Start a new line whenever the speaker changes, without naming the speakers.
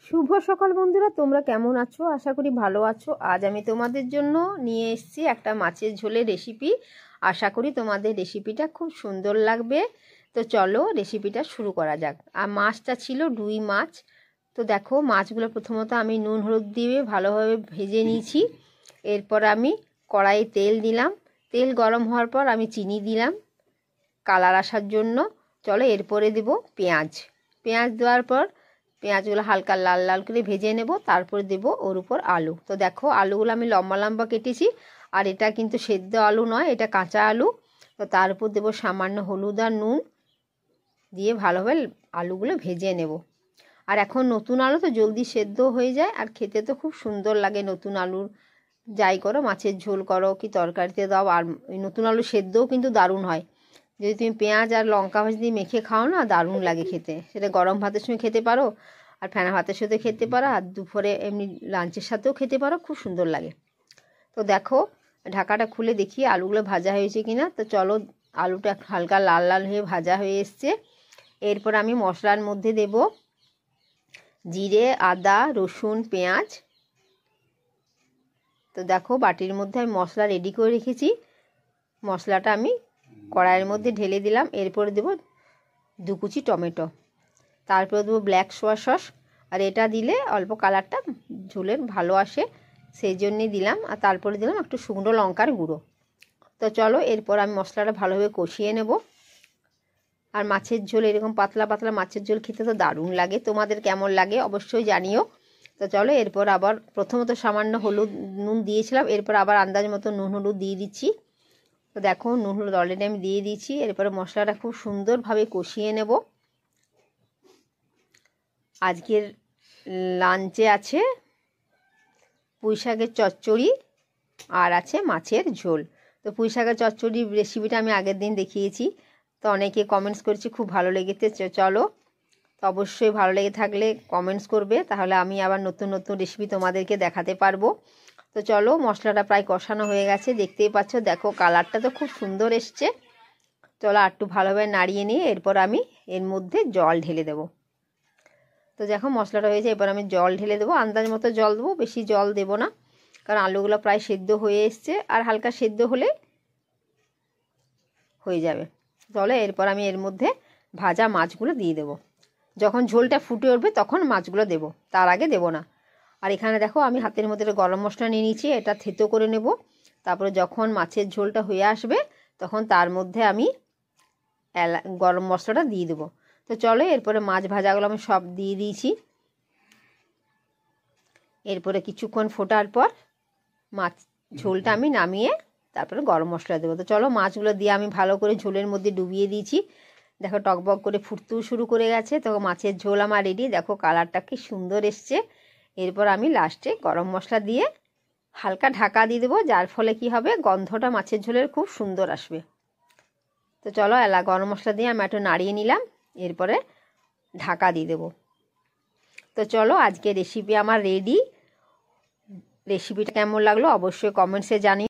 শুভ সকাল বন্ধুরা, তোমরা কেমন আছো? আশা করি ভালো আছো। আজ আমি তোমাদের জন্য নিয়ে এসেছি একটা মাছের ঝোলের রেসিপি। আশা করি তোমাদের রেসিপিটা খুব সুন্দর লাগবে। তো চলো রেসিপিটা শুরু করা যাক। আর মাছটা ছিল রুই মাছ। তো দেখো মাছগুলো প্রথমত আমি নুন হলুদ দিয়ে ভালোভাবে ভেজে নিয়েছি। এরপর আমি কড়াইয়ে তেল দিলাম। তেল গরম হওয়ার পর আমি চিনি দিলাম কালার আসার জন্য। চলো এরপরে দেব পেঁয়াজ। পেঁয়াজ দেওয়ার পর পেঁয়াজগুলো হালকা লাল লাল করে ভেজে নেব। তারপর দেব ওর উপর আলু। তো দেখো আলুগুলো আমি লম্বা লম্বা কেটেছি, আর এটা কিন্তু সেদ্ধ আলু নয়, এটা কাঁচা আলু। তো তার উপর দেবো সামান্য হলুদ আর নুন দিয়ে ভালোভাবে আলুগুলো ভেজে নেব। আর এখন নতুন আলু তো জলদি সেদ্ধ হয়ে যায়, আর খেতে তো খুব সুন্দর লাগে। নতুন আলুর যাই করো, মাছের ঝোল করো কি তরকারিতে দাও, আর নতুন আলু সেদ্ধও কিন্তু দারুণ হয়। যদি তুমি পেঁয়াজ আর লঙ্কা ভাজি দিয়ে মেখে খাও না, দারুণ লাগে খেতে। সেটা গরম ভাতের সঙ্গে খেতে পারো, আর ফেনা ভাতের সাথে খেতে পারো, আর দুপুরে এমনি লাঞ্চের সাথেও খেতে পারো, খুব সুন্দর লাগে। তো দেখো ঢাকাটা খুলে দেখি আলুগুলো ভাজা হয়েছে কিনা। তো চলো, আলুটা হালকা লাল লাল হয়ে ভাজা হয়ে এসছে। এরপর আমি মশলার মধ্যে দেব জিরে, আদা, রসুন, পেঁয়াজ। তো দেখো বাটির মধ্যে আমি মশলা রেডি করে রেখেছি। মশলাটা আমি কড়াইয়ের মধ্যে ঢেলে দিলাম। এরপরে দেব 2 কুচি টমেটো। তারপরে দেবো ব্ল্যাক সোয়া সস। আর এটা দিলে অল্প কালারটা ঝোলের ভালো আসে, সেই জন্যে দিলাম। আর তারপরে দিলাম একটু শুকনো লঙ্কার গুঁড়ো। তো চলো এরপর আমি মশলাটা ভালোভাবে কষিয়ে নেব। আর মাছের ঝোল এরকম পাতলা পাতলা মাছের ঝোল খেতে তো দারুণ লাগে। তোমাদের কেমন লাগে অবশ্যই জানিও। তো চলো এরপর আবার প্রথমত সামান্য হলুদ নুন দিয়েছিলাম, এরপর আবার আন্দাজ মতো নুন হলুদ দিয়ে দিচ্ছি। তো দেখো নুন হলুদ অলরেডি আমি দিয়ে দিয়েছি। এরপরে মশলাটা খুব সুন্দরভাবে কষিয়ে নেব। আজকের লাঞ্চে আছে পুঁই শাকের চচ্চড়ি আর আছে মাছের ঝোল। তো পুঁই শাকের চচ্চড়ির রেসিপিটা আমি আগের দিন দেখিয়েছি। তো অনেকে কমেন্টস করেছি খুব ভালো লেগেছে। চলো, তো অবশ্যই ভালো লেগে থাকলে কমেন্টস করবে, তাহলে আমি আবার নতুন নতুন রেসিপি তোমাদেরকে দেখাতে পারবো। তো চলো মশলাটা প্রায় কষানো হয়ে গেছে, দেখতেই পাচ্ছ। দেখো কালারটা তো খুব সুন্দর এসছে। চলো আর একটু ভালোভাবে নাড়িয়ে নিয়ে এরপর আমি এর মধ্যে জল ঢেলে দেবো। তো দেখো মশলাটা হয়েছে, এবার আমি জল ঢেলে দেবো। আন্দাজ মতো জল দেবো, বেশি জল দেবো না, কারণ আলুগুলো প্রায় সেদ্ধ হয়ে এসছে, আর হালকা সেদ্ধ হলে হয়ে যাবে। চলো এরপর আমি এর মধ্যে ভাজা মাছগুলো দিয়ে দেবো। যখন ঝোলটা ফুটে উঠবে তখন মাছগুলো দেবো, তার আগে দেবো না। আর এখানে দেখো আমি হাতের মধ্যে গরম মশলা নিয়ে নিয়েছি, এটা থেতো করে নেব। তারপরে যখন মাছের ঝোলটা হয়ে আসবে তখন তার মধ্যে আমি গরম মশলাটা দিয়ে দেবো। তো চলো এরপরে মাছ ভাজাগুলো আমি সব দিয়ে দিয়েছি। এরপরে কিছুক্ষণ ফোটার পর মাছ ঝোলটা আমি নামিয়ে তারপরে গরম মশলা দেবো। তো চলো মাছগুলো দিয়ে আমি ভালো করে ঝোলের মধ্যে ডুবিয়ে দিয়েছি। দেখো টকবক করে ফুটতেও শুরু করে গেছে। তো মাছের ঝোল আমার রেডি। দেখো কালারটা কি সুন্দর এসছে। এরপর আমি লাস্টে গরম মশলা দিয়ে হালকা ঢাকা দিয়ে দেবো, যার ফলে কি হবে, গন্ধটা মাছের ঝোলের খুব সুন্দর আসবে। তো চলো গরম মশলা দিয়ে আমি একটু নাড়িয়ে নিলাম, এরপরে ঢাকা দিয়ে দেবো। তো চলো আজকে রেসিপি আমার রেডি। রেসিপিটা কেমন লাগলো অবশ্যই কমেন্টসে জানিও।